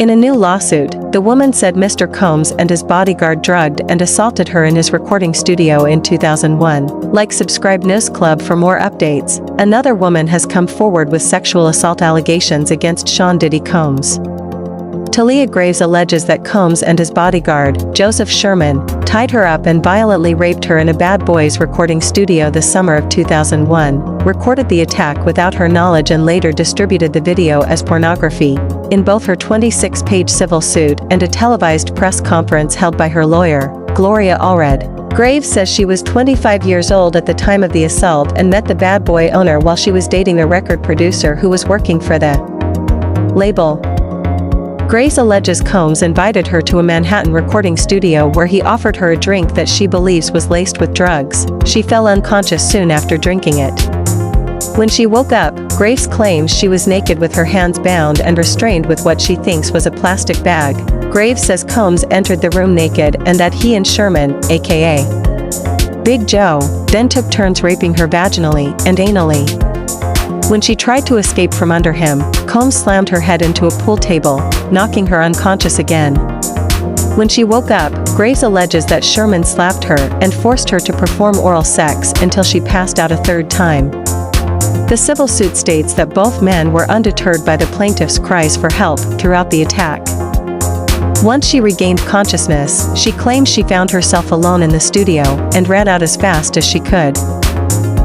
In a new lawsuit, the woman said Mr. Combs and his bodyguard drugged and assaulted her in his recording studio in 2001. Like, subscribe NewzClub for more updates. Another woman has come forward with sexual assault allegations against Sean Diddy Combs. Thalia Graves alleges that Combs and his bodyguard, Joseph Sherman, tied her up and violently raped her in a Bad Boys recording studio the summer of 2001, recorded the attack without her knowledge and later distributed the video as pornography. In both her 26-page civil suit and a televised press conference held by her lawyer, Gloria Allred, Graves says she was 25 years old at the time of the assault and met the Bad Boy owner while she was dating a record producer who was working for the label. Graves alleges Combs invited her to a Manhattan recording studio where he offered her a drink that she believes was laced with drugs. She fell unconscious soon after drinking it. When she woke up, Graves claims she was naked with her hands bound and restrained with what she thinks was a plastic bag. Graves says Combs entered the room naked and that he and Sherman, aka Big Joe, then took turns raping her vaginally and anally. When she tried to escape from under him, Combs slammed her head into a pool table, knocking her unconscious again. When she woke up, Graves alleges that Sherman slapped her and forced her to perform oral sex until she passed out a third time. The civil suit states that both men were undeterred by the plaintiff's cries for help throughout the attack. Once she regained consciousness, she claims she found herself alone in the studio and ran out as fast as she could.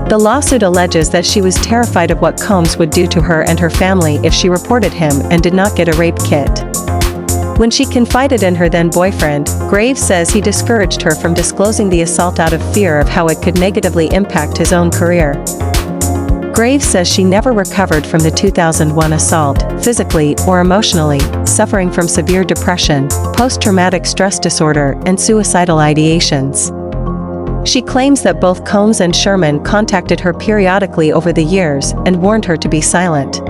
The lawsuit alleges that she was terrified of what Combs would do to her and her family if she reported him and did not get a rape kit. When she confided in her then-boyfriend, Graves says he discouraged her from disclosing the assault out of fear of how it could negatively impact his own career. Graves says she never recovered from the 2001 assault, physically or emotionally, suffering from severe depression, post-traumatic stress disorder, and suicidal ideations. She claims that both Combs and Sherman contacted her periodically over the years and warned her to be silent.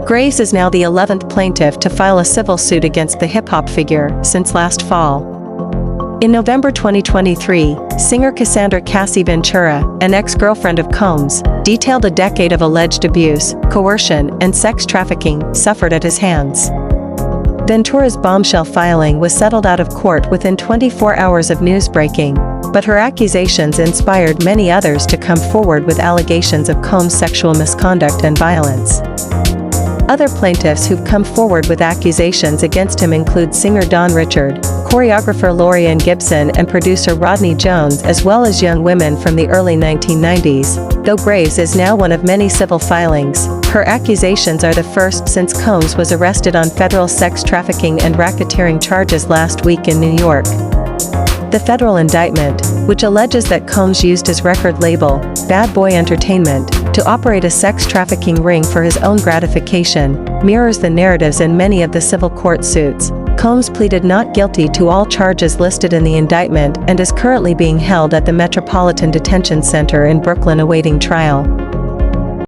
Graves is now the 11th plaintiff to file a civil suit against the hip-hop figure since last fall. In November 2023, singer Cassandra Cassie Ventura, an ex-girlfriend of Combs, detailed a decade of alleged abuse, coercion, and sex trafficking suffered at his hands. Ventura's bombshell filing was settled out of court within 24 hours of news breaking, but her accusations inspired many others to come forward with allegations of Combs' sexual misconduct and violence. Other plaintiffs who've come forward with accusations against him include singer Don Richard, choreographer Lorian Gibson and producer Rodney Jones, as well as young women from the early 1990s. Though Graves is now one of many civil filings, her accusations are the first since Combs was arrested on federal sex trafficking and racketeering charges last week in New York. The federal indictment, which alleges that Combs used his record label, Bad Boy Entertainment, to operate a sex trafficking ring for his own gratification, mirrors the narratives in many of the civil court suits. Combs pleaded not guilty to all charges listed in the indictment and is currently being held at the Metropolitan Detention Center in Brooklyn awaiting trial.